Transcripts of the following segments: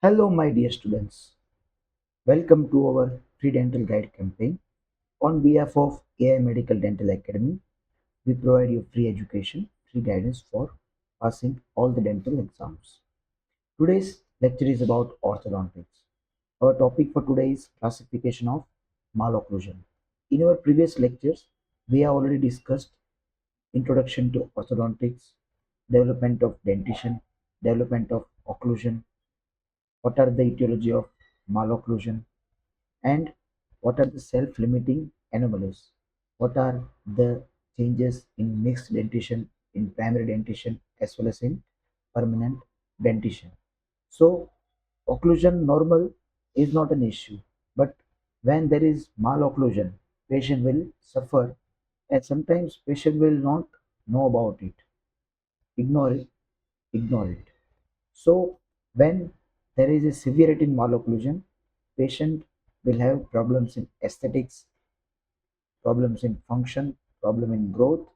Hello, my dear students. Welcome to our free dental guide campaign. On behalf of AI Medical Dental Academy, we provide you free education, free guidance for passing all the dental exams. Today's lecture is about orthodontics. Our topic for today is classification of malocclusion. In our previous lectures, we have already discussed introduction to orthodontics, development of dentition, development of occlusion, what are the etiology of malocclusion, and what are the self-limiting anomalies, what are the changes in mixed dentition, in primary dentition as well as in permanent dentition. So occlusion normal is not an issue, but when there is malocclusion, patient will suffer, and sometimes patient will not know about it, ignore it, ignore it. So when there is a severity in malocclusion, patient will have problems in aesthetics, problems in function, problem in growth,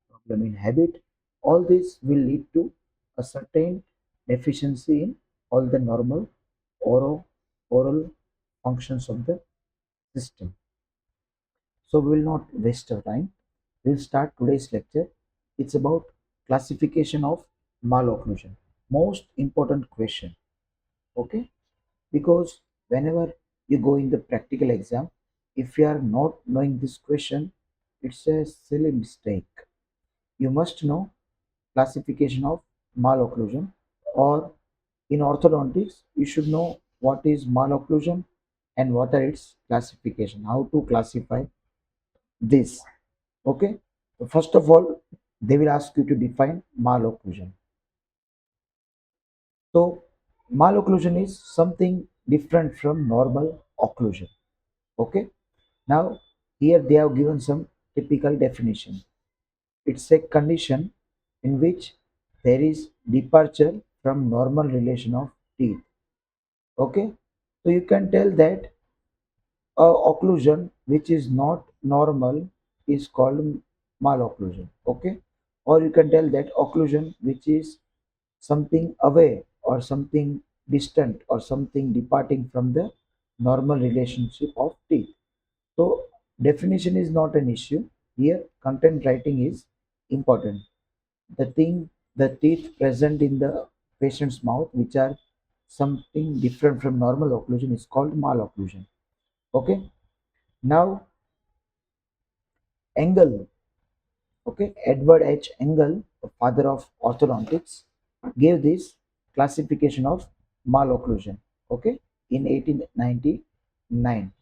problem in habit. All this will lead to a certain deficiency in all the normal oral functions of the system. So we will not waste our time. We'll start today's lecture. It's about classification of malocclusion. Most important question. Okay, because whenever you go in the practical exam, if you are not knowing this question, it's a silly mistake. You must know classification of malocclusion, or in orthodontics you should know what is malocclusion and what are its classification, how to classify this. Okay, so first of all they will ask you to define malocclusion. So malocclusion is something different from normal occlusion. Okay, now here they have given some typical definition. It's a condition in which there is departure from normal relation of teeth. Okay, so you can tell that occlusion which is not normal is called malocclusion. Okay, or you can tell that occlusion which is something away or something distant or something departing from the normal relationship of teeth. So definition is not an issue. Here content writing is important. The thing, the teeth present in the patient's mouth which are something different from normal occlusion is called malocclusion. Okay, now Engel, okay, Edward H. Engel, the father of orthodontics, gave this classification of malocclusion, okay, in 1899.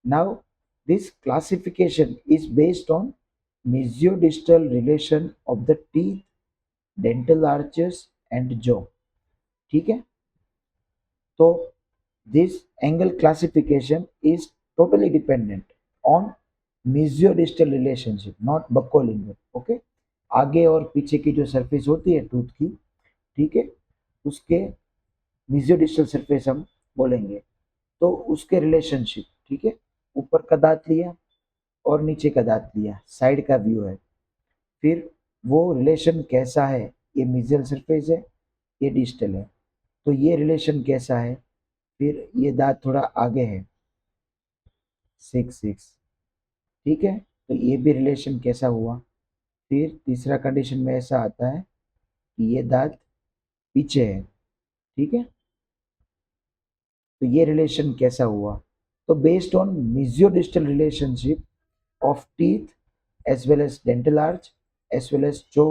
Now, this classification is based on mesiodistal relation of the teeth, dental arches, and jaw. ठीक है? So, this angle classification is totally dependent on mesiodistal relationship, not buccolingual. Okay, आगे और पीछे की जो surface होती है tooth की, ठीक है, उसके मिजियोडिस्टल सरफेस हम बोलेंगे, तो उसके रिलेशनशिप, ठीक है, ऊपर का दांत लिया और नीचे का दांत लिया, साइड का व्यू है, फिर वो रिलेशन कैसा है, ये मिजियल सरफेस है, ये डिस्टल है, तो ये रिलेशन कैसा है, फिर ये दांत थोड़ा आगे है, 6 6, ठीक है, तो ये भी रिलेशन कैसा हुआ, फिर तीसरा कंडीशन में ऐसा आता है कि ये दांत पीछे है, ठीक है, तो ये रिलेशन कैसा हुआ, तो based on mesiodistal relationship of teeth as well as dental arch as well as जो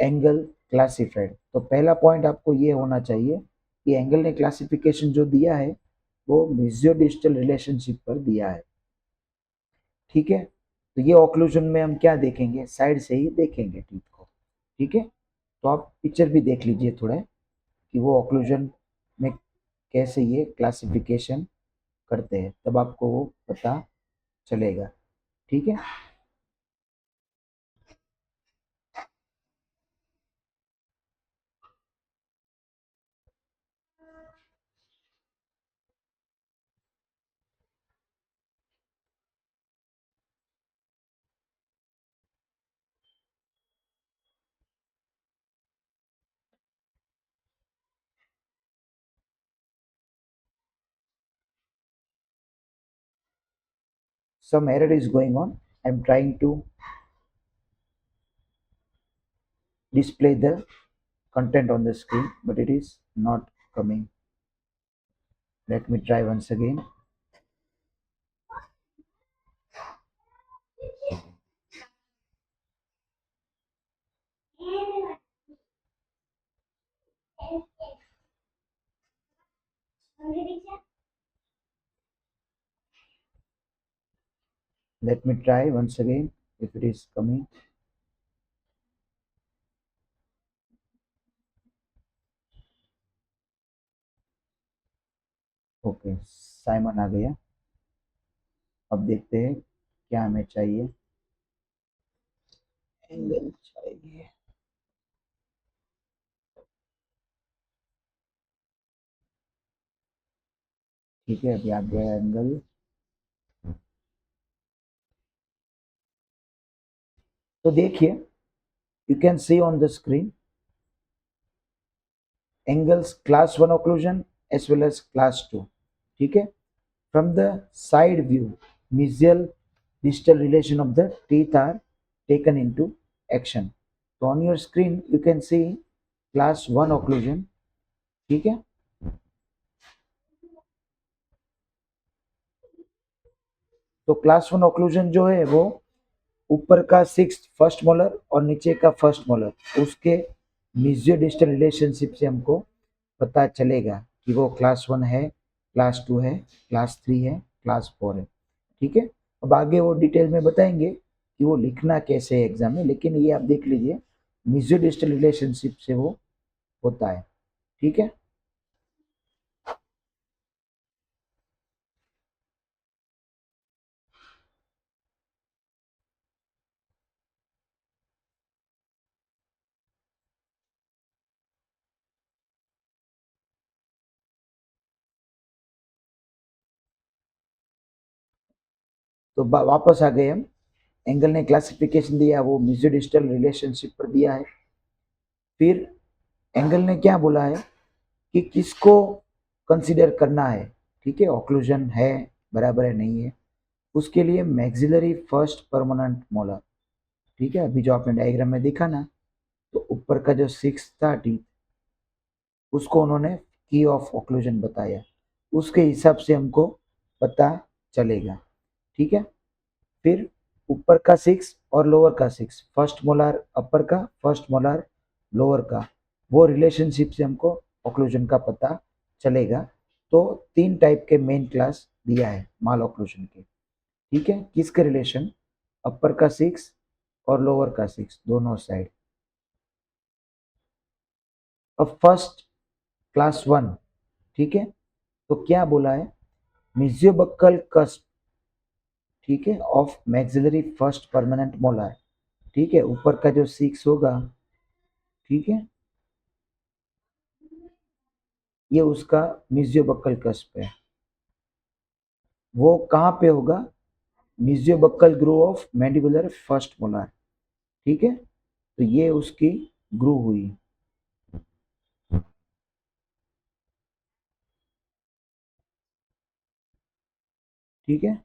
एंगल क्लासिफाइड। तो पहला पॉइंट आपको ये होना चाहिए कि एंगल ने क्लासिफिकेशन जो दिया है वो मिजियोडिस्टल रिलेशनशिप पर दिया है, ठीक है। तो ये ऑक्लूजन में हम क्या देखेंगे, साइड से ही देखेंगे टीथ को, ठीक है। तो आप पिक्चर भी देख लीजिए थोड़ा कि वो ऑक्लूजन में कैसे ये क्लासिफिकेशन करते हैं, तब आपको वो पता चलेगा, ठीक है। some error is going on. I'm trying to display the content on the screen, but it is not coming. Let me try once again. Let me try once again if it is coming. Okay, Simon आ गया। अब देखते हैं क्या हमें चाहिए। Angle चाहिए। ठीक है, अभी आ गया एंगल। तो देखिए, you can see on the screen angles class 1 occlusion as well as class 2. ठीक है, from the side view mesial distal relation of the teeth are taken into action. So on your screen you can see class 1 occlusion. ठीक है, तो class 1 occlusion जो है वो ऊपर का 6th फर्स्ट मोलर और नीचे का फर्स्ट मोलर उसके मिजियो डिस्टल रिलेशनशिप से हमको पता चलेगा कि वो क्लास 1 है, क्लास 2 है, क्लास 3 है, क्लास 4 है। ठीक है, अब आगे वो डिटेल में बताएंगे कि वो लिखना कैसे है एग्जाम में, लेकिन ये आप देख लीजिए मिजियो डिस्टल रिलेशनशिप से वो होता है। ठीक है, तो वापस आ गए हम। एंगल ने क्लासिफिकेशन दिया, वो मिजियो डिस्टल रिलेशनशिप पर दिया है। फिर एंगल ने क्या बोला है कि किसको कंसीडर करना है। ठीक है, ऑक्लूजन है बराबर है नहीं है, उसके लिए मैक्सिलरी फर्स्ट परमानेंट मोलर। ठीक है, अभी जो आपने डायग्राम में देखा ना, तो ऊपर का जो 6 था टीथ उसको उन्होंने की ऑफ ऑक्लूजन बताया, उसके हिसाब से हमको पता चलेगा। ठीक है, फिर ऊपर का 6 और लोअर का 6, फर्स्ट मोलार अपर का, फर्स्ट मोलार लोअर का, वो रिलेशनशिप से हमको ऑक्लूजन का पता चलेगा। तो 3 टाइप के मेन क्लास दिया है माल ऑक्लूजन के। ठीक है, किसके रिलेशन, अपर का 6 और लोअर का 6 दोनों साइड। अब फर्स्ट क्लास 1, ठीक है, तो क्या बोला है, मिजियोबक्कल कस्प, ठीक है, of maxillary first permanent molar. ठीक है, ऊपर का जो 6 होगा, ठीक है, ये उसका मिजियोबक्कल कस्प है। वो कहाँ पे होगा, मिजियोबक्कल ग्रू ऑफ मैंडिबुलर फर्स्ट मोलार। ठीक है, तो ये उसकी ग्रू हुई। ठीक है,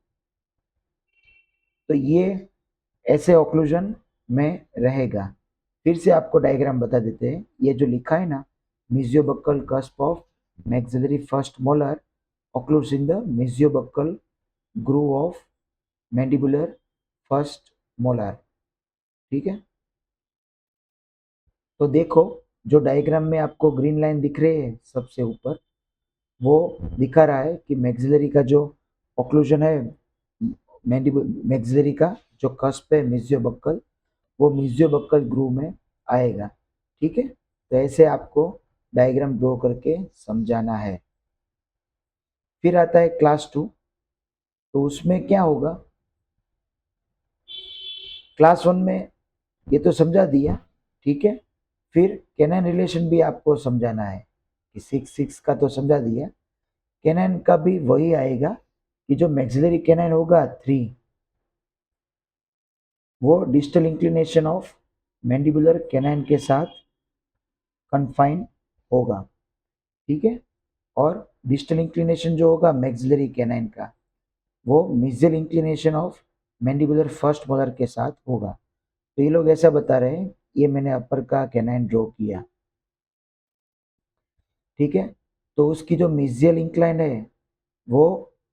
तो ये ऐसे ऑक्लूजन में रहेगा। फिर से आपको डायग्राम बता देते हैं। ये जो लिखा है ना, mesiobuccal cusp of maxillary first molar occurs in the mesiobuccal groove of mandibular first molar। ठीक है, तो देखो जो डायग्राम में आपको ग्रीन लाइन दिख रही है सबसे ऊपर, वो दिखा रहा है कि मैक्सिलरी का जो ऑक्लूजन है, मैक्सिलरी का जो कस्प है मिजियोबक्कल, वो मिजियोबक्कल ग्रूव में आएगा। ठीक है, तो ऐसे आपको डायग्राम ड्रॉ करके समझाना है। फिर आता है क्लास 2, तो उसमें क्या होगा, क्लास 1 में ये तो समझा दिया। ठीक है, फिर कैनाइन रिलेशन भी आपको समझाना है कि 6 का तो समझा दिया, कैनाइन का भी वही आएगा कि जो मैक्सिलरी कैनाइन होगा 3, वो distal inclination of mandibular canine के साथ कन्फाइन होगा। ठीक है, और डिस्टल इंक्लिनेशन जो होगा मैक्सिलरी कैनाइन का, वो mesial inclination of mandibular first molar के साथ होगा। तो ये लोग ऐसा बता रहे हैं, ये मैंने अपर का कैनाइन ड्रॉ किया, ठीक है। तो उसकी जो मिजियल इंक्लाइन है वो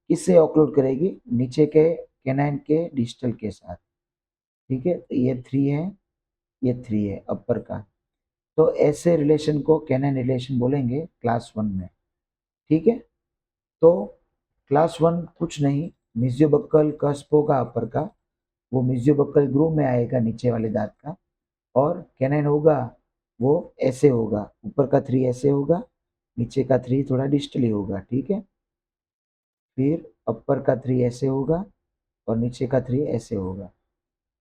किससे ऑक्लूड करेगी, नीचे के कैनाइन के डिस्टल के साथ, ठीक है। तो ये 3 है, ये 3 है अपर का। तो ऐसे रिलेशन को कैनाइन रिलेशन बोलेंगे क्लास 1 में, ठीक है। तो क्लास 1 कुछ नहीं, मिजियोबक्कल कस्प होगा अपर का, वो मिजियोबक्कल ग्रूव में आएगा नीचे वाले दांत का, और कैनाइन होगा वो ऐसे होगा, ऊपर का 3 ऐसे होगा, नीचे का 3 थोड़ा डिस्टली होगा, ठीक है। फिर अपर का 3 ऐसे होगा और नीचे का 3 ऐसे होगा,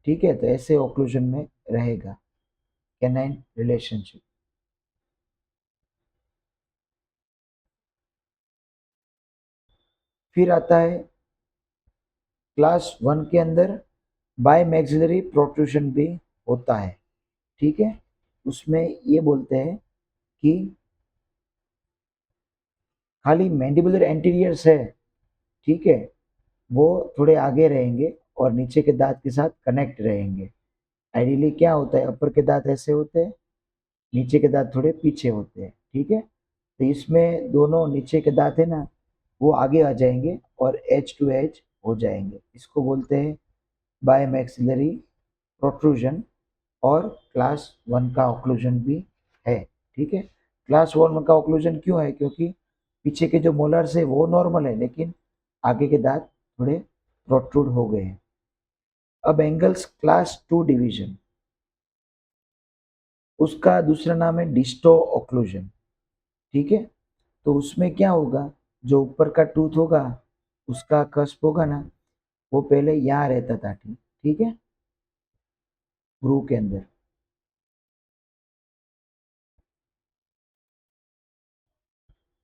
ठीक है। तो ऐसे ओक्लूजन में रहेगा कैनाइन रिलेशनशिप। फिर आता है क्लास 1 के अंदर बाय मैक्सिलरी प्रोट्रूशन भी होता है, ठीक है। उसमें ये बोलते हैं कि खाली मैंडिबुलर एंटीरियर्स है, ठीक है, वो थोड़े आगे रहेंगे और नीचे के दांत के साथ कनेक्ट रहेंगे। आइडियली क्या होता है, अपर के दांत ऐसे होते हैं, नीचे के दांत थोड़े पीछे होते हैं, ठीक है। तो इसमें दोनों नीचे के दांत है ना, वो आगे आ जाएंगे और एज टू एज हो जाएंगे, इसको बोलते हैं बाय मैक्सिलरी प्रोट्रूजन। और क्लास 1 का ऑक्लूजन भी है, ठीक है। क्लास 1 का ऑक्लूजन क्यों है, क्योंकि पीछे के जो मोलर्स है वो नॉर्मल है, लेकिन आगे के दांत थोड़े प्रोट्रूड हो गए हैं। अब एंगल्स क्लास 2 डिवीजन, उसका दूसरा नाम है डिस्टो ऑक्लूजन, ठीक है। तो उसमें क्या होगा, जो ऊपर का टूथ होगा उसका कस्प होगा ना, वो पहले यहाँ रहता था, ठीक, ठीक है, ग्रूव के अंदर।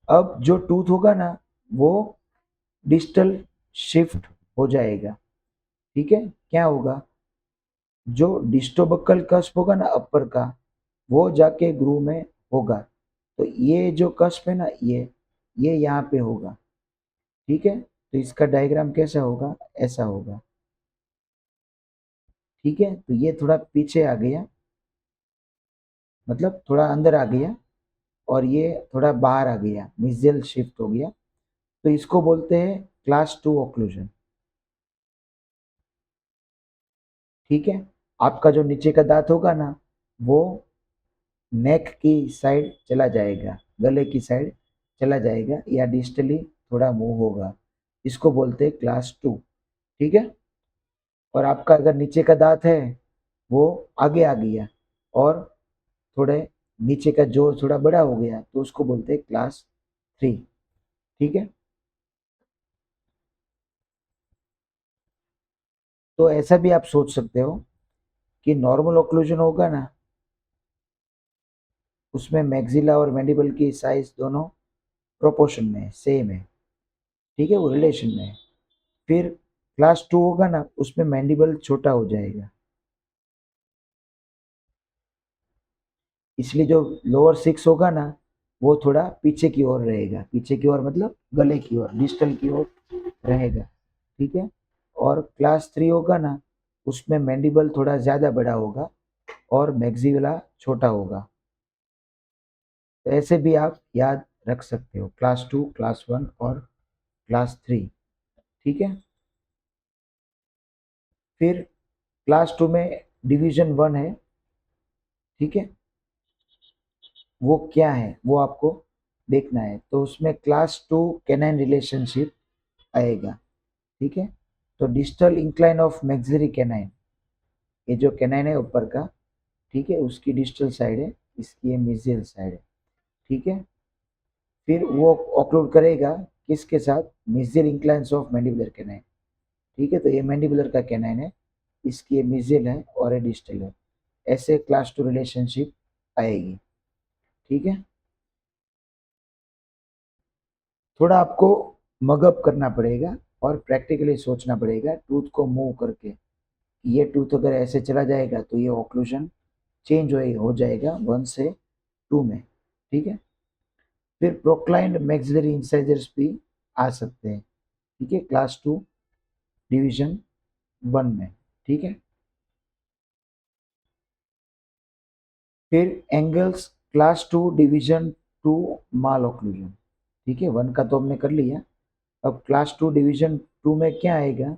अब जो टूथ होगा ना वो डिस्टल शिफ्ट हो जाएगा, ठीक है। क्या होगा, जो डिस्टोबक्कल कस्प होगा ना अपर का, वो जाके ग्रूव में होगा। तो ये जो कस्प है ना, ये यहाँ पे होगा, ठीक है। तो इसका डायग्राम कैसा होगा, ऐसा होगा, ठीक है। तो ये थोड़ा पीछे आ गया, मतलब थोड़ा अंदर आ गया, और ये थोड़ा बाहर आ गया, मिजियल शिफ्ट हो गया। तो इसको बोलते हैं क्लास 2 ऑक्लूजन, ठीक है। आपका जो नीचे का दांत होगा ना वो नेक की साइड चला जाएगा, गले की साइड चला जाएगा, या डिस्टली थोड़ा मूव होगा, इसको बोलते हैं क्लास 2, ठीक है। और आपका अगर नीचे का दांत है वो आगे आ गया और थोड़े नीचे का जो थोड़ा बड़ा हो गया, तो उसको बोलते हैं क्लास 3, ठीक है। तो ऐसा भी आप सोच सकते हो कि नॉर्मल ओक्लूजन होगा ना, उसमें मैक्सिला और मैंडिबल की साइज दोनों प्रोपोर्शन में है, सेम है, ठीक है, वो रिलेशन में है। फिर क्लास 2 होगा ना, उसमें मैंडिबल छोटा हो जाएगा, इसलिए जो लोअर 6 होगा ना वो थोड़ा पीछे की ओर रहेगा, पीछे की ओर मतलब गले की ओर, डिस्टल की ओर रहेगा, ठीक है। और क्लास 3 होगा ना, उसमें मैंडिबल थोड़ा ज़्यादा बड़ा होगा और मैक्सिला छोटा होगा। तो ऐसे भी आप याद रख सकते हो, क्लास 2, क्लास 1 और क्लास 3, ठीक है। फिर क्लास 2 में डिवीजन 1 है, ठीक है। वो क्या है वो आपको देखना है। तो उसमें क्लास 2 कैनाइन रिलेशनशिप आएगा, ठीक है। तो distal incline of maxillary canine, ये जो कैनाइन है ऊपर का, ठीक है, उसकी डिस्टल साइड है, इसकी ये मिजियल साइड है, ठीक है। फिर वो ऑक्लूड करेगा किसके साथ, मिजियल इंक्लाइंस ऑफ मैंडिबुलर कैनाइन, ठीक है। तो ये मैंडिबुलर का कैनाइन है, इसकी ये मिजियल है और ये डिस्टल है, ऐसे क्लास 2 रिलेशनशिप आएगी, ठीक है। थोड़ा आपको मगअप करना पड़ेगा और प्रैक्टिकली सोचना पड़ेगा टूथ को मूव करके, ये टूथ अगर ऐसे चला जाएगा तो ये ऑक्लूजन चेंज हो जाएगा 1 से 2 में, ठीक है। फिर प्रोक्लाइंड मैक्सिलरी इंसाइजर्स भी आ सकते हैं, ठीक है, क्लास 2 डिवीजन 1 में, ठीक है। फिर एंगल्स क्लास 2 डिवीजन 2 माल ऑक्लूजन, ठीक है। 1 का तो हमने कर लिया। अब क्लास 2 डिवीजन 2 में क्या आएगा,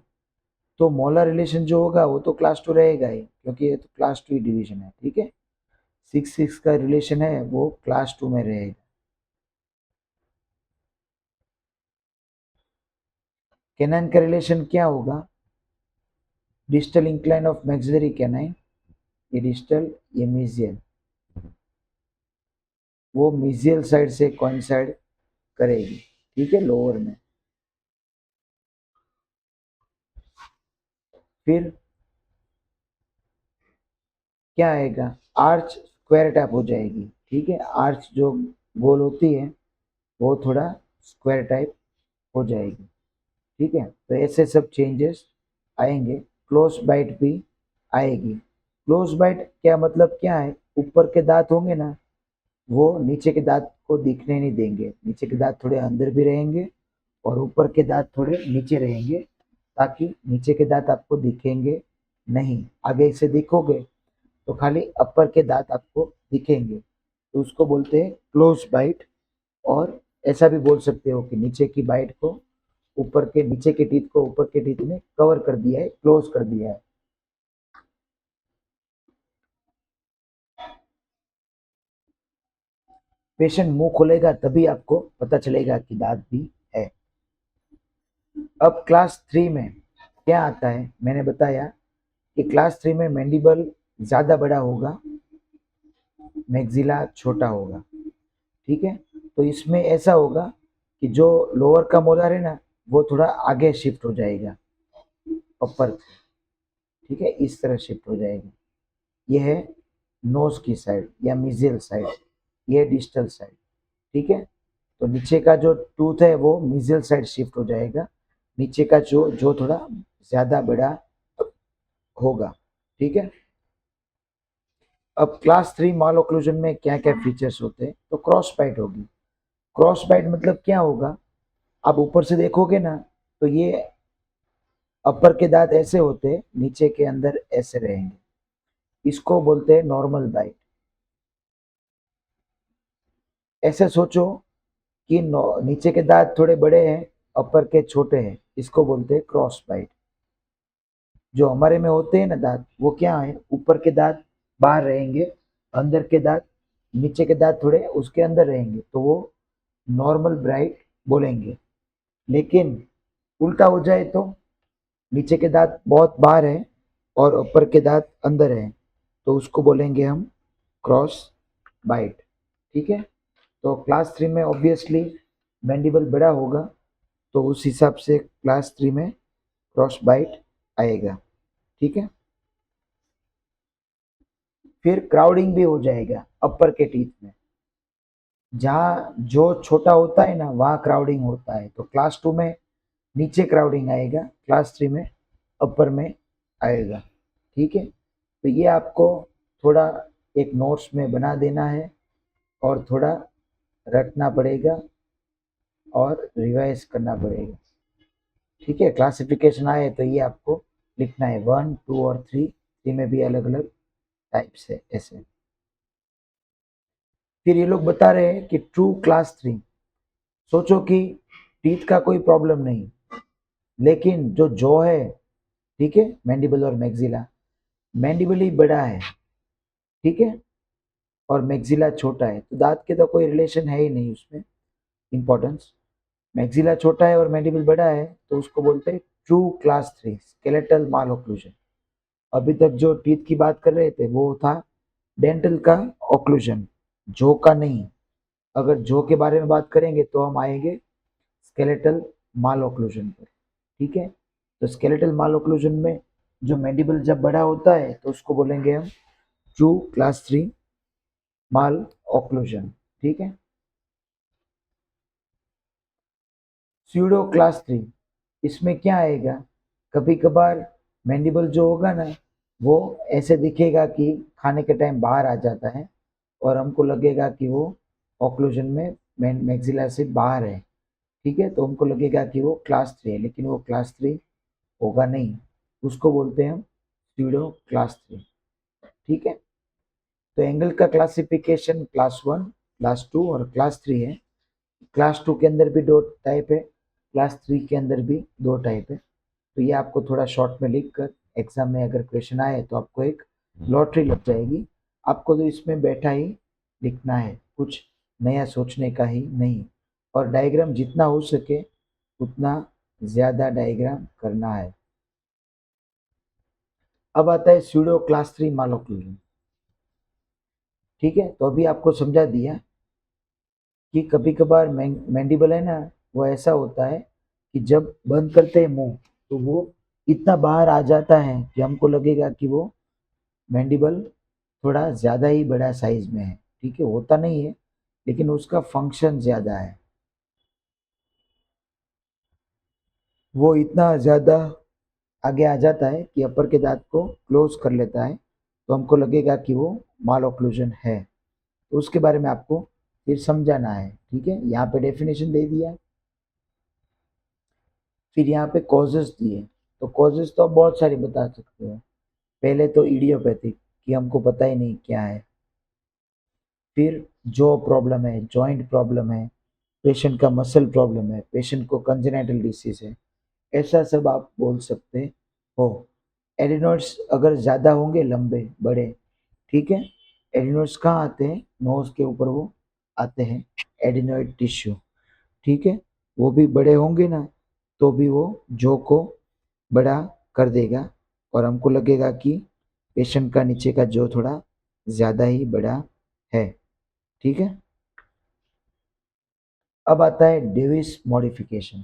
तो मोलर रिलेशन जो होगा वो तो क्लास 2 रहेगा ही, क्योंकि ये तो क्लास 2 डिवीजन है, ठीक है। 6 का रिलेशन है वो क्लास 2 में रहेगा। कैनाइन का रिलेशन क्या होगा, distal incline of maxillary canine, ये डिस्टल ये मीजियल, वो मीजियल साइड से कोइंसाइड करेगी, ठीक है, लोअर में। फिर क्या आएगा, आर्च स्क्वायर टाइप हो जाएगी, ठीक है। आर्च जो गोल होती है वो थोड़ा स्क्वायर टाइप हो जाएगी, ठीक है। तो ऐसे सब चेंजेस आएंगे। क्लोज बाइट भी आएगी। क्लोज बाइट क्या मतलब क्या है, ऊपर के दांत होंगे ना वो नीचे के दांत को दिखने नहीं देंगे, नीचे के दांत थोड़े अंदर भी रहेंगे और ऊपर के दांत थोड़े नीचे रहेंगे, ताकि नीचे के दांत आपको दिखेंगे नहीं। आगे से देखोगे तो खाली अपर के दांत आपको दिखेंगे, तो उसको बोलते हैं क्लोज बाइट। और ऐसा भी बोल सकते हो कि नीचे की बाइट को ऊपर के, नीचे के टीथ को ऊपर के टीथ ने कवर कर दिया है, क्लोज कर दिया है। पेशेंट मुंह खोलेगा तभी आपको पता चलेगा कि दांत भी है। अब क्लास 3 में क्या आता है, मैंने बताया कि क्लास 3 में मैंडिबल ज्यादा बड़ा होगा, मैक्सिला छोटा होगा, ठीक है। तो इसमें ऐसा होगा कि जो लोअर का मोलर है ना वो थोड़ा आगे शिफ्ट हो जाएगा अपर, ठीक है, इस तरह शिफ्ट हो जाएगा। ये है नोज की साइड या मिजियल साइड, ये डिस्टल साइड, ठीक है। तो नीचे का जो टूथ है वो मिजियल साइड शिफ्ट हो जाएगा, नीचे का जो जो थोड़ा ज्यादा बड़ा होगा, ठीक है। अब क्लास 3 माल ओक्लूजन में क्या क्या फीचर्स होते हैं, तो क्रॉस बाइट होगी। क्रॉस बाइट मतलब क्या होगा, आप ऊपर से देखोगे ना तो ये अपर के दांत ऐसे होते हैं, नीचे के अंदर ऐसे रहेंगे, इसको बोलते हैं नॉर्मल बाइट। ऐसे सोचो कि नीचे के दांत थोड़े बड़े हैं, अपर के छोटे हैं, इसको बोलते हैं क्रॉस बाइट। जो हमारे में होते हैं ना दांत वो क्या है, ऊपर के दांत बाहर रहेंगे, अंदर के दांत, नीचे के दांत थोड़े उसके अंदर रहेंगे, तो वो नॉर्मल ब्राइट बोलेंगे। लेकिन उल्टा हो जाए तो नीचे के दांत बहुत बाहर है और ऊपर के दांत अंदर है, तो उसको बोलेंगे हम क्रॉस बाइट, ठीक है। तो क्लास 3 में ऑब्वियसली मैंडिबल बड़ा होगा, तो उस हिसाब से क्लास 3 में क्रॉस बाइट आएगा, ठीक है। फिर क्राउडिंग भी हो जाएगा अपर के टीथ में, जहाँ जो छोटा होता है ना वहाँ क्राउडिंग होता है, तो क्लास 2 में नीचे क्राउडिंग आएगा, क्लास 3 में अपर में आएगा, ठीक है। तो ये आपको थोड़ा एक नोट्स में बना देना है और थोड़ा रटना पड़ेगा और रिवाइज करना पड़ेगा, ठीक है। क्लासिफिकेशन आए तो ये आपको लिखना है, 1 2 और 3, 3 में भी अलग अलग टाइप्स है ऐसे। फिर ये लोग बता रहे हैं कि ट्रू क्लास 3, सोचो कि टीथ का कोई प्रॉब्लम नहीं, लेकिन जो जॉ है, ठीक है, मैंडिबल और मैक्सिला, मैंडिबल ही बड़ा है, ठीक है, और मैक्सिला छोटा है, तो दांत के तो कोई रिलेशन है ही नहीं उसमें इंपॉर्टेंस। मैक्सिला छोटा है और मैंडिबल बड़ा है, तो उसको बोलते हैं ट्रू क्लास 3 स्केलेटल माल ओक्लूजन। अभी तक जो टीथ की बात कर रहे थे वो था डेंटल का ओक्लूजन, जो का नहीं। अगर जो के बारे में बात करेंगे तो हम आएंगे स्केलेटल माल ओक्लूजन पर, ठीक है। तो स्केलेटल माल ओक्लूजन में जो मैंडिबल जब बड़ा होता है तो उसको बोलेंगे हम ट्रू क्लास 3 माल ओक्लूजन, ठीक है। स्यूडो क्लास 3, इसमें क्या आएगा, कभी कभार मैंडिबल जो होगा ना वो ऐसे दिखेगा कि खाने के टाइम बाहर आ जाता है और हमको लगेगा कि वो ओक्लूजन में मैक्सिला से बाहर है, ठीक है। तो हमको लगेगा कि वो क्लास 3 है, लेकिन वो क्लास 3 होगा नहीं, उसको बोलते हैं हम स्यूडो क्लास 3। ठीक है, तो एंगल का क्लासिफिकेशन क्लास 1, क्लास 2 और क्लास 3 है। क्लास 2 के अंदर भी दो टाइप है, क्लास 3 के अंदर भी दो टाइप है। तो ये आपको थोड़ा शॉर्ट में लिख कर एग्जाम में अगर क्वेश्चन आए तो आपको एक लॉटरी लग जाएगी। आपको तो इसमें बैठा ही लिखना है, कुछ नया सोचने का ही नहीं, और डायग्राम जितना हो सके उतना ज़्यादा डायग्राम करना है। अब आता है स्यूडो क्लास 3 मालोक्लूजन। ठीक है, तो अभी आपको समझा दिया कि कभी कभार मैंडिबल है ना, वो ऐसा होता है कि जब बंद करते हैं मुंह तो वो इतना बाहर आ जाता है कि हमको लगेगा कि वो मैंडिबल थोड़ा ज़्यादा ही बड़ा साइज में है। ठीक है, होता नहीं है लेकिन उसका फंक्शन ज़्यादा है, वो इतना ज़्यादा आगे आ जाता है कि अपर के दांत को क्लोज कर लेता है, तो हमको लगेगा कि वो माल ओक्लूजन है। तो उसके बारे में आपको फिर समझाना है। ठीक है, यहाँ पे डेफिनेशन दे दिया, फिर यहाँ पे कॉजेज दिए। तो कॉजेज तो आप बहुत सारी बता सकते हो। पहले तो इडियोपैथिक, कि हमको पता ही नहीं क्या है। फिर जॉ प्रॉब्लम है, जॉइंट प्रॉब्लम है, पेशेंट का मसल प्रॉब्लम है, पेशेंट को कंजेनाइटल डिसीज है, ऐसा सब आप बोल सकते हो। एडिनोइड्स अगर ज़्यादा होंगे, लंबे बड़े, ठीक है, एडिनोइड्स कहाँ आते हैं, नोज के ऊपर वो आते हैं, एडिनोइड टिश्यू। ठीक है, वो भी बड़े होंगे ना तो भी वो जॉ को बड़ा कर देगा और हमको लगेगा कि पेशेंट का नीचे का जॉ थोड़ा ज़्यादा ही बड़ा है। ठीक है, अब आता है डेविस मॉडिफिकेशन।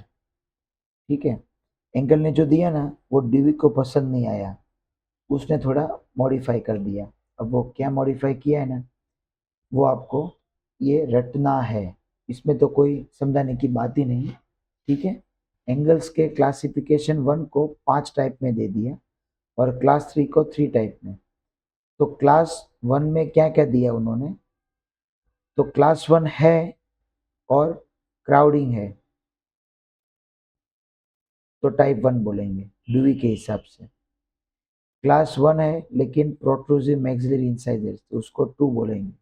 ठीक है, एंगल ने जो दिया ना वो डेवी को पसंद नहीं आया, उसने थोड़ा मॉडिफाई कर दिया। अब वो क्या मॉडिफाई किया है ना, वो आपको ये रटना है, इसमें तो कोई समझाने की बात ही नहीं। ठीक है, एंगल्स के क्लासिफिकेशन 1 को 5 टाइप में दे दिया और क्लास 3 को 3 टाइप में। तो क्लास 1 में क्या क्या दिया उन्होंने, तो क्लास 1 है और क्राउडिंग है, तो टाइप 1 बोलेंगे ड्यूई के हिसाब से। क्लास 1 है लेकिन प्रोट्रूसिव मैक्सिलरी इंसाइजर्स, तो उसको 2 बोलेंगे।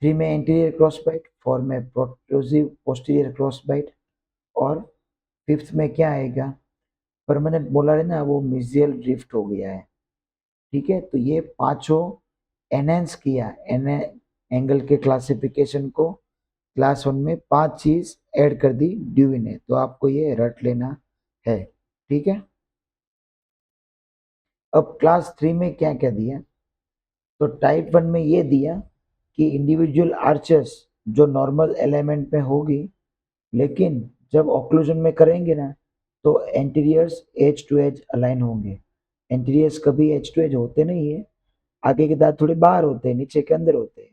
3 में एंटीरियर क्रॉसबाइट, 4 में प्रोट्रूसिव पोस्टीरियर क्रॉसबाइट, और 5th में क्या आएगा, परमानेंट मोलर है ना, वो मिजियल ड्रिफ्ट हो गया है। ठीक है, तो ये पांचों एनहेंस किया एंगल के क्लासिफिकेशन को। क्लास 1 में 5 चीज ऐड कर दी ड्यूई ने, तो आपको ये रट लेना है। ठीक है, अब क्लास 3 में क्या क्या दिया, तो टाइप 1 में ये दिया कि इंडिविजुअल आर्चर्स जो नॉर्मल एलिमेंट में होगी, लेकिन जब ऑक्लूजन में करेंगे ना तो एंटीरियर्स एज टू एज अलाइन होंगे। एंटीरियर्स कभी एज टू एज होते नहीं है, आगे के दांत थोड़े बाहर होते हैं, नीचे के अंदर होते हैं।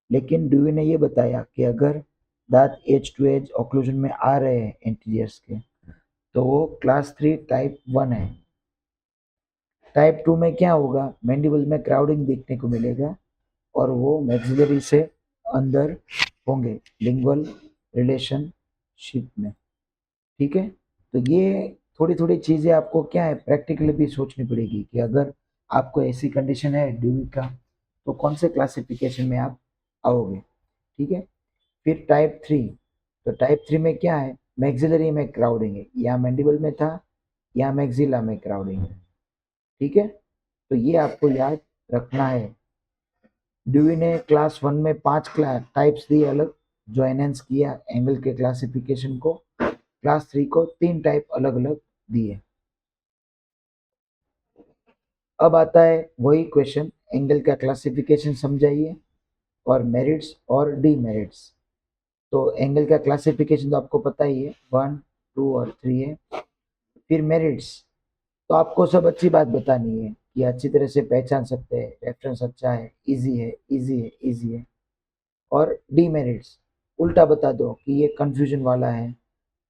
लेकिन ड्यूई ने ये बताया कि अगर दांत एज टू एज ऑक्लूजन में आ रहे हैं एंटीरियर्स के, तो वो क्लास 3 टाइप 1 है। टाइप 2 में क्या होगा, मैंडिबल में क्राउडिंग देखने को मिलेगा और वो मैक्सिलरी से अंदर होंगे, लिंगुअल रिलेशनशिप में। ठीक है, तो ये थोड़ी थोड़ी चीज़ें आपको क्या है प्रैक्टिकली भी सोचनी पड़ेगी कि अगर आपको ऐसी कंडीशन है ड्यूई का तो कौन से क्लासिफिकेशन में आप आओगे। ठीक है, फिर टाइप 3, तो टाइप 3 में क्या है, मैक्सिलरी में क्राउडिंग है, या मैंडिबल में था या मैक्सिला में क्राउडिंग है। ठीक है, तो ये आपको याद रखना है। ड्यूई ने क्लास 1 में 5 टाइप्स दिए अलग, जो एनहेंस किया एंगल के क्लासिफिकेशन को। क्लास 3 को 3 टाइप अलग अलग दिए। अब आता है वही क्वेश्चन, एंगल का क्लासिफिकेशन समझाइए और मेरिट्स और डीमेरिट्स। तो एंगल का क्लासिफिकेशन तो आपको पता ही है, 1, 2 और 3 है। फिर मेरिट्स, तो आपको सब अच्छी बात बतानी है कि अच्छी तरह से पहचान सकते हैं, रेफरेंस अच्छा है, इजी है, इजी है, इजी है। और डीमेरिट्स उल्टा बता दो कि ये कंफ्यूजन वाला है,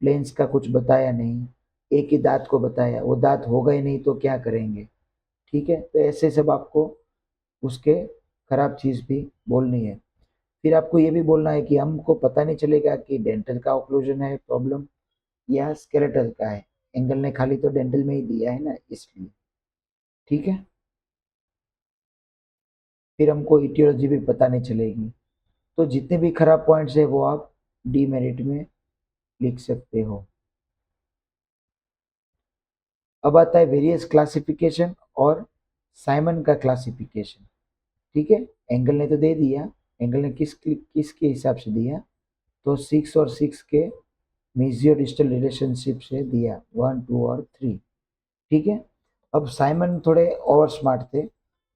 प्लेन्स का कुछ बताया नहीं, एक ही दांत को बताया, वो दांत होगा ही नहीं तो क्या करेंगे। ठीक है, तो ऐसे सब आपको उसके खराब चीज़ भी बोलनी है। फिर आपको ये भी बोलना है कि हमको पता नहीं चलेगा कि डेंटल का ओक्लूजन है प्रॉब्लम या स्केलेटल का है, एंगल ने खाली तो डेंटल में ही दिया है ना, इसलिए। ठीक है, फिर हमको इटियोलॉजी भी पता नहीं चलेगी। तो जितने भी खराब पॉइंट्स है वो आप डीमेरिट में लिख सकते हो। अब आता है वेरियस क्लासिफिकेशन और साइमन का क्लासिफिकेशन। ठीक है, एंगल ने तो दे दिया, एंगल ने किसके हिसाब से दिया, तो 6 और 6 के मेजियो डिस्टल रिलेशनशिप से दिया, 1 2 और 3। ठीक है, अब साइमन थोड़े ओवर स्मार्ट थे,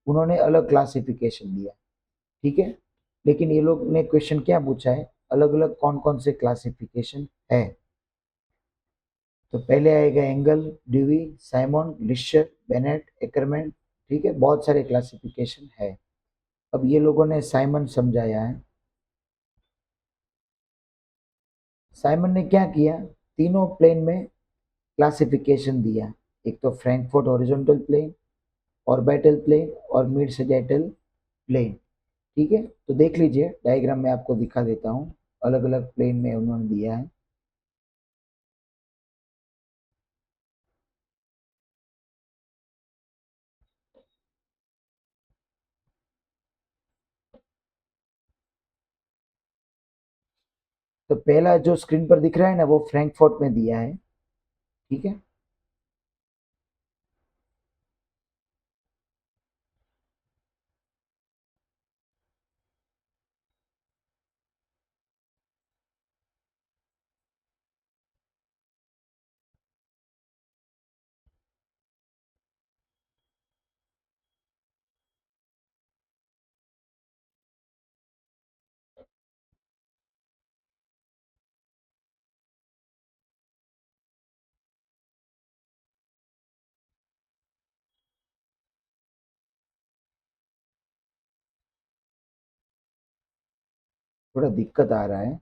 उन्होंने अलग क्लासिफिकेशन दिया। ठीक है, लेकिन ये लोग ने क्वेश्चन क्या पूछा है, अलग अलग कौन कौन से क्लासिफिकेशन है। तो पहले आएगा Angle, Dewey, Simon, Lischer, Bennett, Ackerman. ठीक है, बहुत सारे क्लासिफिकेशन है। अब ये लोगों ने साइमन समझाया है। साइमन ने क्या किया, तीनों प्लेन में क्लासिफिकेशन दिया। एक तो Frankfurt horizontal plane, orbital plane और मिड सैजिटल प्लेन। ठीक है, तो देख लीजिए डायग्राम में आपको दिखा देता हूँ, अलग अलग प्लेन में उन्होंने दिया है। तो पहला जो स्क्रीन पर दिख रहा है ना, वो फ्रैंकफर्ट में दिया है। ठीक है, थोड़ा दिक्कत आ रहा है,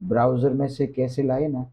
ब्राउजर में से कैसे लाए ना।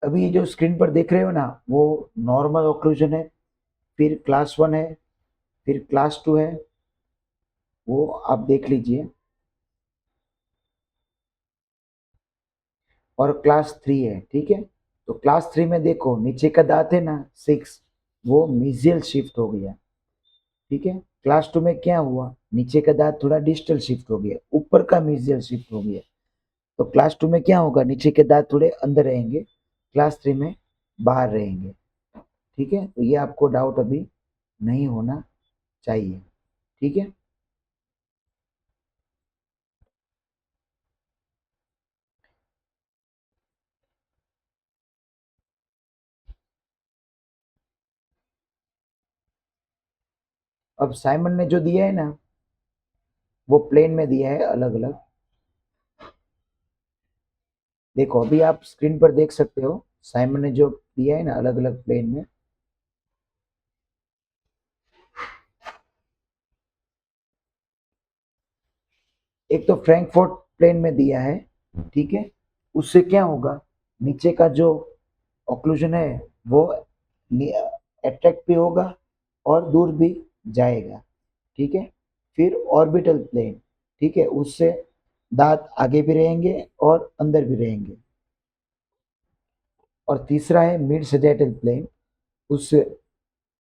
अभी ये जो स्क्रीन पर देख रहे हो ना, वो नॉर्मल ऑक्लूजन है, फिर क्लास 1 है, फिर क्लास 2 है, वो आप देख लीजिए, और क्लास 3 है। ठीक है, तो क्लास 3 में देखो नीचे का दांत है ना 6, वो मिजियल शिफ्ट हो गया। ठीक है, क्लास 2 में क्या हुआ, नीचे का दांत थोड़ा डिस्टल शिफ्ट हो गया, ऊपर का मिजियल शिफ्ट हो गया। तो क्लास 2 में क्या होगा, नीचे के दांत थोड़े अंदर रहेंगे, क्लास 3 में बाहर रहेंगे। ठीक है, तो ये आपको डाउट अभी नहीं होना चाहिए। ठीक है, अब साइमन ने जो दिया है ना, वो प्लेन में दिया है अलग अलग। देखो अभी आप स्क्रीन पर देख सकते हो, साइमन ने जो दिया है ना अलग अलग प्लेन में। एक तो फ्रैंकफर्ट प्लेन में दिया है। ठीक है, उससे क्या होगा, नीचे का जो ऑक्लूजन है वो अट्रैक्ट भी होगा और दूर भी जाएगा। ठीक है। फिर ऑर्बिटल प्लेन, ठीक है, उससे दांत आगे भी रहेंगे और अंदर भी रहेंगे। और तीसरा है मिड सैजिटल प्लेन, उससे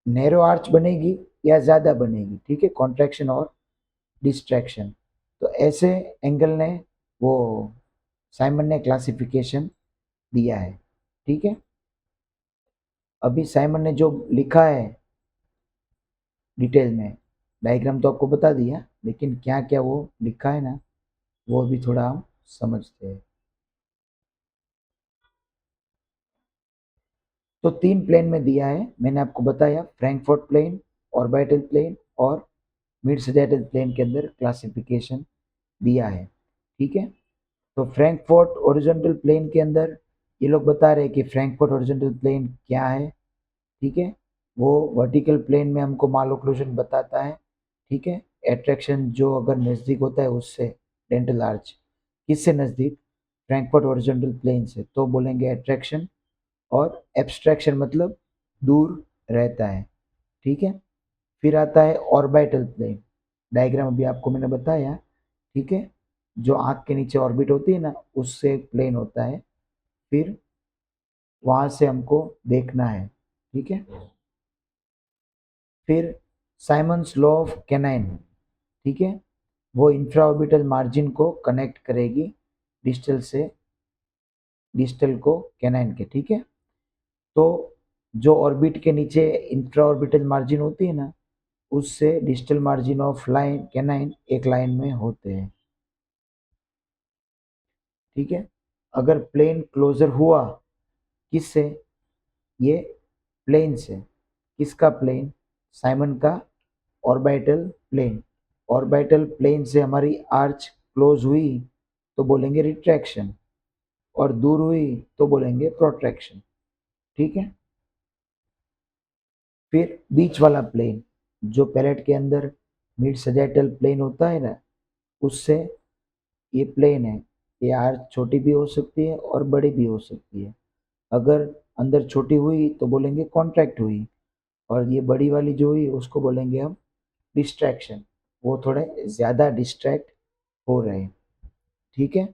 नैरो आर्च बनेगी या ज़्यादा बनेगी, ठीक है, कॉन्ट्रैक्शन और डिस्ट्रैक्शन। तो ऐसे एंगल ने वो साइमन ने क्लासिफिकेशन दिया है। ठीक है। अभी साइमन ने जो लिखा है डिटेल में, डायग्राम तो आपको बता दिया, लेकिन क्या क्या वो लिखा है ना, वो भी थोड़ा हम समझते हैं। तो तीन प्लेन में दिया है, मैंने आपको बताया, फ्रैंकफर्ट प्लेन, ऑर्बिटल प्लेन और मिड सैजिटल प्लेन के अंदर क्लासिफिकेशन दिया है। ठीक है। तो फ्रैंकफर्ट ओरिजेंटल प्लेन के अंदर ये लोग बता रहे हैं कि फ्रैंकफर्ट ओरिजेंटल प्लेन क्या है। ठीक है। वो वर्टिकल प्लेन में हमको माल ओक्लूजन बताता है। ठीक है। एट्रैक्शन जो अगर नज़दीक होता है उससे, डेंटल आर्च किससे नज़दीक, फ्रैंकफर्ट ओरिजेंटल प्लेन से, तो बोलेंगे एट्रैक्शन। और एब्स्ट्रैक्शन मतलब दूर रहता है। ठीक है। फिर आता है ऑर्बिटल प्लेन, डायग्राम अभी आपको मैंने बताया। ठीक है। जो आँख के नीचे ऑर्बिट होती है ना, उससे प्लेन होता है। फिर वहाँ से हमको देखना है। ठीक है। फिर साइमन्स लॉ ऑफ कैनाइन, ठीक है, वो इंफ्राऑर्बिटल मार्जिन को कनेक्ट करेगी डिस्टल से, डिस्टल को कैनाइन के। ठीक है। तो जो ऑर्बिट के नीचे इंफ्राऑर्बिटल मार्जिन होती है ना, उससे distal margin of line canine एक लाइन में होते हैं। ठीक है। अगर प्लेन क्लोजर हुआ, किससे, ये प्लेन से, किसका प्लेन, साइमन का ऑर्बिटल प्लेन। ऑर्बिटल प्लेन से हमारी आर्च क्लोज हुई तो बोलेंगे रिट्रैक्शन, और दूर हुई तो बोलेंगे प्रोट्रैक्शन। ठीक है। फिर बीच वाला प्लेन, जो पैलेट के अंदर मिड सैजिटल प्लेन होता है ना, उससे ये प्लेन है, ये आर्च छोटी भी हो सकती है और बड़ी भी हो सकती है। अगर अंदर छोटी हुई तो बोलेंगे कॉन्ट्रैक्ट हुई, और ये बड़ी वाली जो हुई उसको बोलेंगे हम डिस्ट्रैक्शन, वो थोड़े ज़्यादा डिस्ट्रैक्ट हो रहे हैं। ठीक है।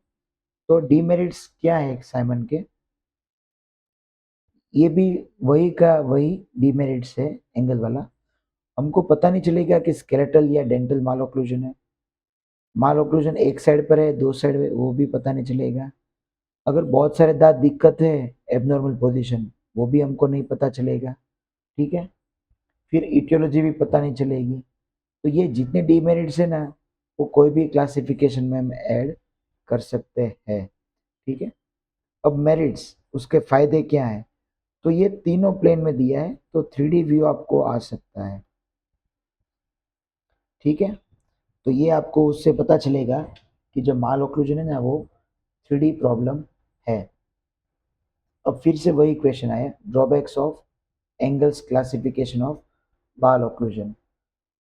तो डीमेरिट्स क्या है साइमन के, ये भी वही का वही डीमेरिट्स है एंगल वाला। हमको पता नहीं चलेगा कि स्केलेटल या डेंटल माल ओक्लूजन है। माल ओक्लूजन एक साइड पर है, दो साइड में, वो भी पता नहीं चलेगा। अगर बहुत सारे दांत दिक्कत है, एबनॉर्मल पोजीशन, वो भी हमको नहीं पता चलेगा। ठीक है। फिर इटियोलॉजी भी पता नहीं चलेगी। तो ये जितने डीमेरिट्स है ना, वो कोई भी क्लासिफिकेशन में हम ऐड कर सकते हैं। ठीक है। अब मेरिट्स, उसके फायदे क्या हैं, तो ये तीनों प्लेन में दिया है, तो 3D व्यू आपको आ सकता है। ठीक है। तो ये आपको उससे पता चलेगा कि जो माल ओक्लूजन है ना, वो 3D प्रॉब्लम है। अब फिर से वही क्वेश्चन आया, drawbacks of angles classification of mall occlusion.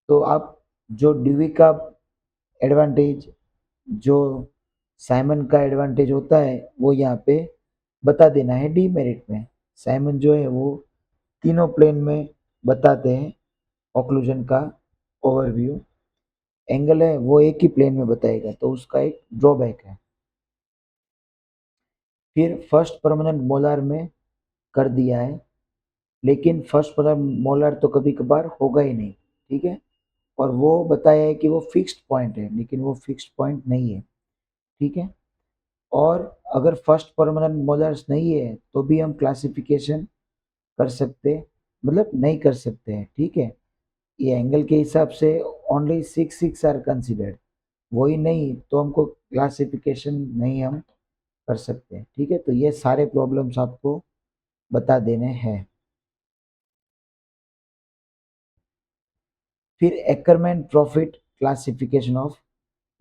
तो आप जो ड्यूई का एडवांटेज, जो साइमन का एडवांटेज होता है, वो यहाँ पे बता देना है डीमेरिट में। साइमन जो है वो तीनों प्लेन में बताते हैं ऑक्लूजन का ओवरव्यू। एंगल है वो एक ही प्लेन में बताएगा, तो उसका एक ड्रॉबैक है। फिर फर्स्ट परमानेंट मोलार में कर दिया है, लेकिन फर्स्ट परमानेंट मोलार तो कभी कभार होगा ही नहीं। ठीक है। और वो बताया है कि वो फिक्स्ड पॉइंट है, लेकिन वो फिक्स्ड पॉइंट नहीं है। ठीक है। और अगर फर्स्ट परमानेंट मोलर्स नहीं है तो भी हम क्लासिफिकेशन कर सकते, मतलब नहीं कर सकते हैं। ठीक है। ये एंगल के हिसाब से ओनली 6 आर कंसिडर्ड, वही नहीं तो हमको क्लासिफिकेशन नहीं हम कर सकते। ठीक है। तो ये सारे प्रॉब्लम्स आपको बता देने हैं। फिर एक्करमैन profit classification of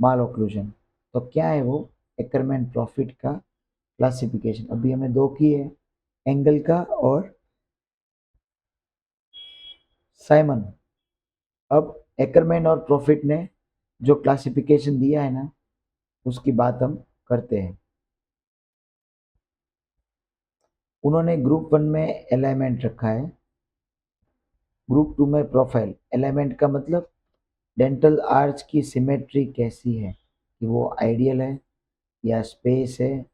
mall occlusion, तो क्या है वो एक्करमैन प्रॉफिट का क्लासिफिकेशन। अभी हमने दो की है, एंगल का और साइमन। अब एक्करमैन और प्रॉफिट ने जो क्लासिफिकेशन दिया है ना, उसकी बात हम करते हैं। उन्होंने ग्रुप 1 में अलाइनमेंट रखा है, ग्रुप 2 में प्रोफाइल। अलाइनमेंट का मतलब डेंटल आर्च की सिमेट्री कैसी है, कि वो आइडियल है या स्पेस है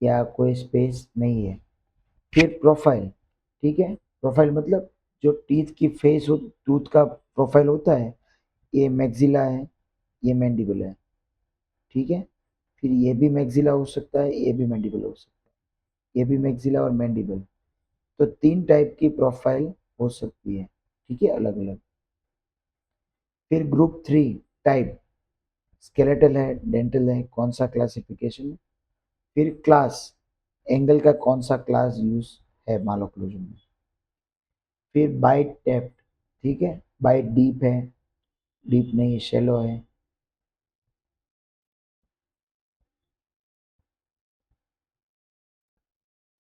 या कोई स्पेस नहीं है। फिर प्रोफाइल, ठीक है, प्रोफाइल मतलब जो टीथ की फेस हो, टूथ का प्रोफाइल होता है, ये मैक्सिला है, ये मैंडिबल है, ठीक है। फिर ये भी मैक्सिला हो सकता है, ये भी मैंडिबल हो सकता है, ये भी मैक्सिला और मैंडिबल। तो 3 टाइप की प्रोफाइल हो सकती है, ठीक है, अलग अलग। फिर ग्रुप 3 टाइप, स्केलेटल है, डेंटल है, कौन सा क्लासिफिकेशन। फिर क्लास, एंगल का कौन सा क्लास यूज है मालोक्लूजन में। फिर बाइट डेप्थ, ठीक है, बाइट डीप है, डीप नहीं, शेलो है।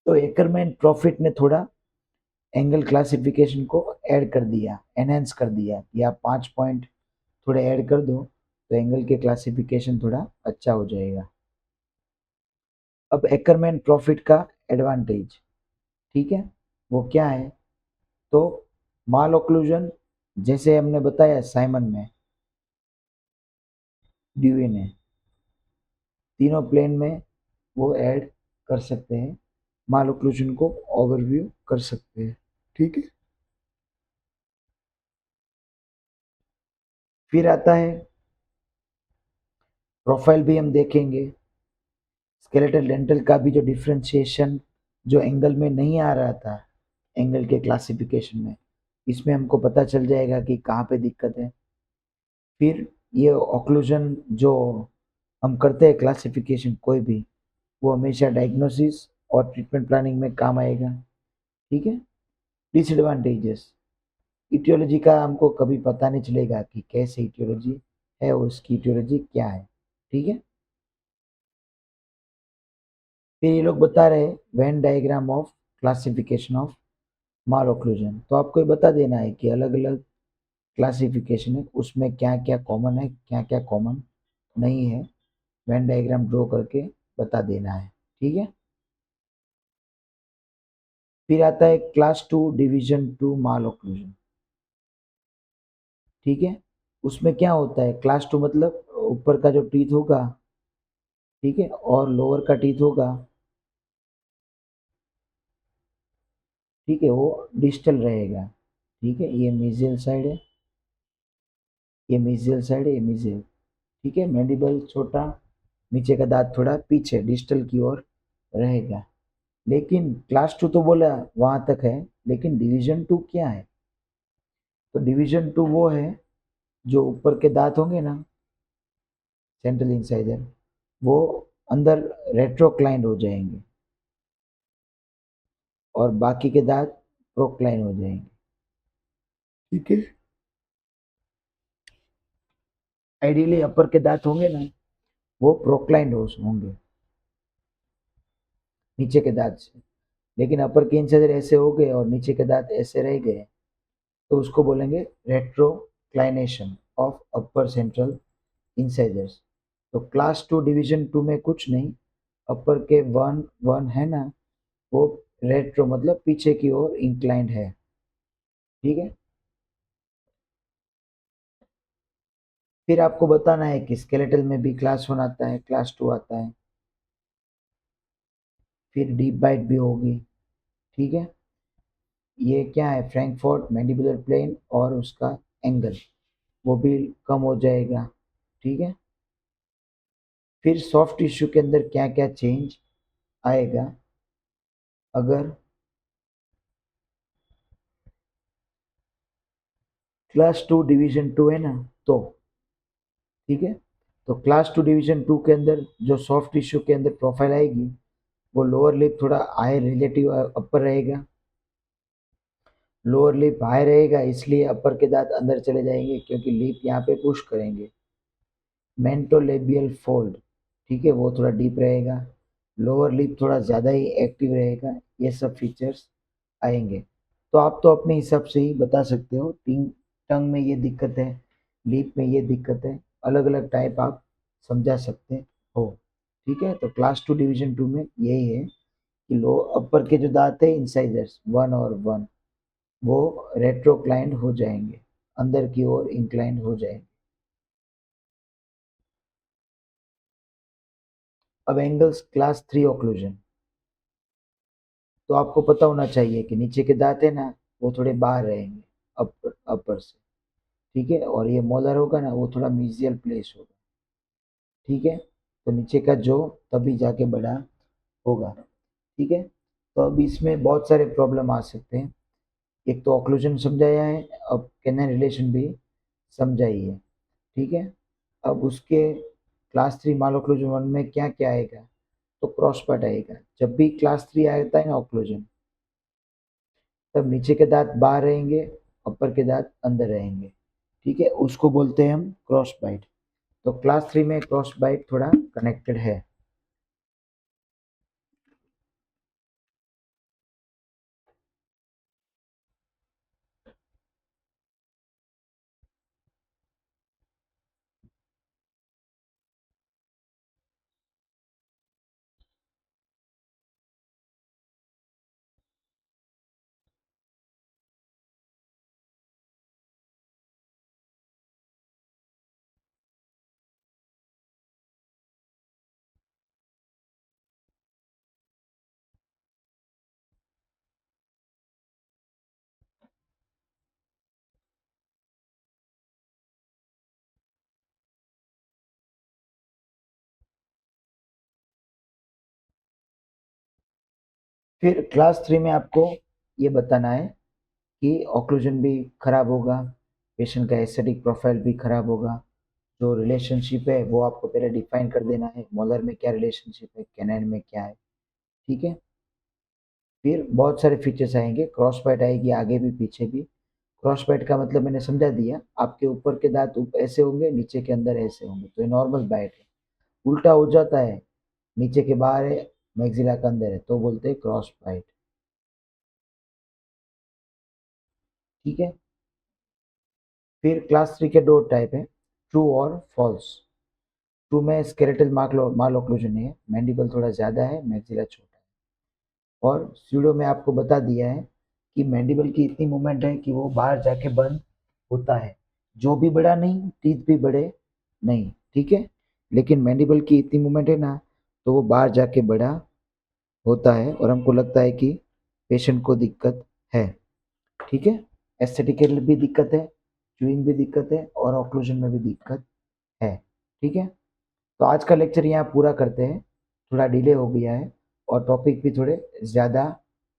तो एकरमैन प्रॉफिट ने थोड़ा एंगल क्लासिफिकेशन को ऐड कर दिया, एनहेंस कर दिया, या 5 पॉइंट थोड़े ऐड कर दो तो एंगल के क्लासिफिकेशन थोड़ा अच्छा हो जाएगा। अब एकरमैन प्रॉफिट का एडवांटेज, ठीक है, वो क्या है। तो माल ओक्लूजन, जैसे हमने बताया साइमन में, ड्यूई ने, तीनों प्लेन में वो ऐड कर सकते हैं, माल ओक्लूजन को ओवरव्यू कर सकते हैं, ठीक है। फिर आता है प्रोफाइल, भी हम देखेंगे स्केलेटल डेंटल का भी जो डिफ्रेंशिएशन जो एंगल में नहीं आ रहा था, एंगल के क्लासिफिकेशन में, इसमें हमको पता चल जाएगा कि कहाँ पे दिक्कत है। फिर ये ऑक्लूजन जो हम करते हैं क्लासिफिकेशन कोई भी, वो हमेशा डायग्नोसिस और ट्रीटमेंट प्लानिंग में काम आएगा, ठीक है। डिसएडवांटेजेस, इटियोलॉजी का हमको कभी पता नहीं चलेगा कि कैसे इटियोलॉजी है और उसकी इटियोलॉजी क्या है, ठीक है। फिर ये लोग बता रहे हैं Venn diagram of classification of mall occlusion. तो आपको ये बता देना है कि अलग अलग क्लासिफिकेशन है, उसमें क्या क्या कॉमन है, क्या क्या कॉमन नहीं है, वेन डायग्राम ड्रॉ करके बता देना है, ठीक है। फिर आता है क्लास 2 डिवीजन 2 माल ओक्लूजन, ठीक है। उसमें क्या होता है, क्लास 2 मतलब ऊपर का जो टीथ होगा, ठीक है, और लोअर का टीथ होगा, ठीक है, वो डिस्टल रहेगा, ठीक है। ये मीजियल साइड है, ये मीजियल साइड है, ये मीजियल, ठीक है। मैंडिबल छोटा, नीचे का दांत थोड़ा पीछे डिस्टल की ओर रहेगा। लेकिन क्लास 2 तो बोला वहां तक है, लेकिन डिवीजन 2 क्या है। तो डिवीजन 2 वो है जो ऊपर के दांत होंगे ना, सेंट्रल इंसाइजर, वो अंदर रेट्रोक्लाइंड हो जाएंगे और बाकी के दांत प्रोक्लाइन हो जाएंगे, ठीक है। आइडियली अपर के दांत होंगे ना, वो प्रोक्लाइंड होंगे नीचे के दांत से। लेकिन अपर के इंसाइजर ऐसे हो गए और नीचे के दांत ऐसे रह गए, तो उसको बोलेंगे रेट्रोक्लाइनेशन ऑफ अपर सेंट्रल इंसाइजर्स। तो क्लास 2 डिवीजन 2 में कुछ नहीं, अपर के वन वन है ना, वो रेट्रो मतलब पीछे की ओर इंक्लाइंड है, ठीक है। फिर आपको बताना है कि स्केलेटल में भी क्लास 1 आता है, क्लास 2 आता है, फिर डीप बाइट भी होगी, ठीक है। ये क्या है, फ्रैंकफर्ट मैंडिबुलर प्लेन और उसका एंगल वो भी कम हो जाएगा, ठीक है। फिर सॉफ्ट टिश्यू के अंदर क्या क्या चेंज आएगा अगर क्लास 2 डिवीजन 2 है ना, तो ठीक है। तो क्लास 2 डिवीजन 2 के अंदर जो सॉफ्ट टिश्यू के अंदर प्रोफाइल आएगी, वो लोअर लिप थोड़ा हाई रिलेटिव अपर रहेगा, लोअर लिप हाई रहेगा, इसलिए अपर के दांत अंदर चले जाएंगे क्योंकि लिप यहाँ पे पुश करेंगे। मेंटोलेबियल फोल्ड, ठीक है, वो थोड़ा डीप रहेगा, लोअर लिप थोड़ा ज़्यादा ही एक्टिव रहेगा, ये सब फीचर्स आएंगे। तो आप तो अपने हिसाब से ही बता सकते हो, टिंग टंग में ये दिक्कत है, लिप में ये दिक्कत है, अलग अलग टाइप आप समझा सकते हो, ठीक है। तो क्लास 2 डिवीजन 2 में यही है कि लो अपर के जो दांत है इंसाइजर्स 1 और 1 वो रेट्रोक्लाइंड हो जाएंगे, अंदर की ओर इंक्लाइंड हो जाएंगे। अब एंगल्स क्लास 3 ऑक्लूजन, तो आपको पता होना चाहिए कि नीचे के दांत है ना वो थोड़े बाहर रहेंगे अपर से, ठीक है, और ये मोलर होगा ना वो थोड़ा मीजियल प्लेस होगा, ठीक है। तो नीचे का जो तभी जाके बड़ा होगा, ठीक है। तो अब इसमें बहुत सारे प्रॉब्लम आ सकते हैं। एक तो ऑक्लूजन समझाया है, अब कैनन रिलेशन भी समझाई है, ठीक है। अब उसके क्लास 3 माल ऑक्लूजन 1 में क्या क्या आएगा, तो क्रॉस पार्ट आएगा। जब भी क्लास 3 आता है ना ऑक्लूजन, तब नीचे के दांत बाहर रहेंगे, ऊपर के दांत अंदर रहेंगे, ठीक है, उसको बोलते हैं हम क्रॉस बाइट। तो क्लास 3 में क्रॉस बाइट थोड़ा कनेक्टेड है। फिर क्लास 3 में आपको ये बताना है कि ऑक्लूजन भी खराब होगा, पेशेंट का एस्थेटिक प्रोफाइल भी खराब होगा। जो रिलेशनशिप है वो आपको पहले डिफाइन कर देना है, मोलर में क्या रिलेशनशिप है, कैनाइन में क्या है, ठीक है। फिर बहुत सारे फीचर्स आएंगे, क्रॉस बाइट आएगी आगे भी पीछे भी। क्रॉस बाइट का मतलब मैंने समझा दिया, आपके ऊपर के दांत ऐसे होंगे, नीचे के अंदर ऐसे होंगे, तो ये नॉर्मल बाइट है। उल्टा हो जाता है, नीचे के बाहर है, मैक्सिला के अंदर है, तो बोलते हैं क्रॉस बाइट, ठीक है। फिर क्लास 3 के दो टाइप है, ट्रू और फॉल्स। ट्रू में स्केलेटल माल ओक्लूजन है, मैंडिबल थोड़ा ज़्यादा है, मैक्सिला छोटा है। और स्यूडो में आपको बता दिया है कि मैंडिबल की इतनी मूवमेंट है कि वो बाहर जाके बंद होता है, जो भी बड़ा नहीं, टीथ भी बड़े नहीं, ठीक है। लेकिन मैंडिबल की इतनी मूवमेंट है ना, तो वो बाहर जाके बड़ा होता है और हमको लगता है कि पेशेंट को दिक्कत है, ठीक है। एस्थेटिकल भी दिक्कत है, च्यूइंग भी दिक्कत है और ऑक्लूजन में भी दिक्कत है, ठीक है। तो आज का लेक्चर यहाँ पूरा करते हैं, थोड़ा डिले हो गया है और टॉपिक भी थोड़े ज़्यादा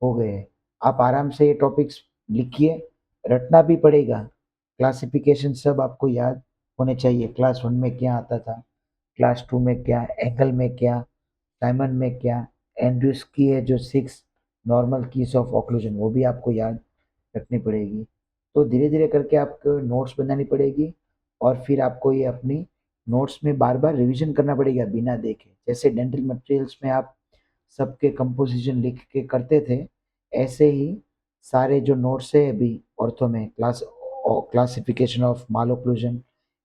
हो गए हैं। आप आराम से ये टॉपिक्स लिखिए, रटना भी पड़ेगा, क्लासिफिकेशन सब आपको याद होने चाहिए। क्लास 1 में क्या आता था, क्लास 2 में क्या, एंगल में क्या, साइमन में क्या, एंड्रयूस की है जो 6 नॉर्मल कीज ऑफ ऑक्लूजन, वो भी आपको याद रखनी पड़ेगी। तो धीरे धीरे करके आपको नोट्स बनानी पड़ेगी और फिर आपको ये अपनी नोट्स में बार बार रिवीजन करना पड़ेगा बिना देखे। जैसे डेंटल मटेरियल्स में आप सबके कंपोजिशन लिख के करते थे, ऐसे ही सारे जो नोट्स है अभी ऑर्थो में classification of mall occlusion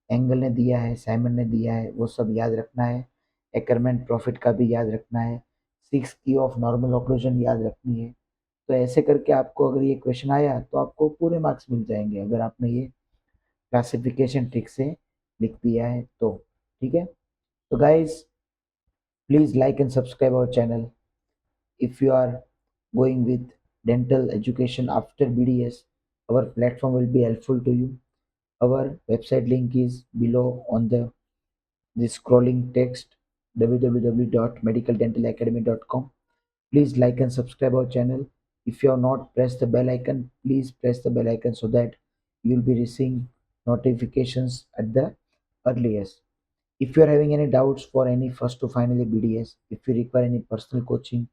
angle ने दिया है, साइमन ने दिया है, वो सब याद रखना है। एकरमैन प्रॉफिट का भी याद रखना है, 6 की ऑफ नॉर्मल ऑक्लूजन याद रखनी है। तो ऐसे करके आपको अगर ये क्वेश्चन आया तो आपको पूरे मार्क्स मिल जाएंगे, अगर आपने ये क्लासिफिकेशन ठीक से लिख दिया है तो, ठीक है। तो guys please like and subscribe our channel. If you are going with dental education after BDS, our platform will be helpful to you. Our website link is below on the scrolling text, www.medicaldentalacademy.com. Please like and subscribe our channel. If you have not pressed the bell icon, please press the bell icon so that you will be receiving notifications at the earliest. If you are having any doubts for any first to final BDS, if you require any personal coaching,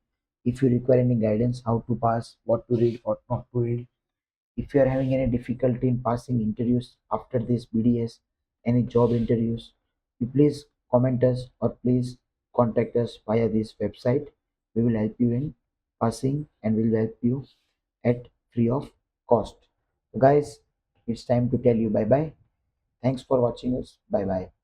if you require any guidance how to pass, what to read, what not to read, if you are having any difficulty in passing interviews after this BDS, any job interviews, you please comment us or please contact us via this website. We will help you in passing and we will help you at free of cost. So guys, it's time to tell you bye bye. Thanks for watching us. Bye bye.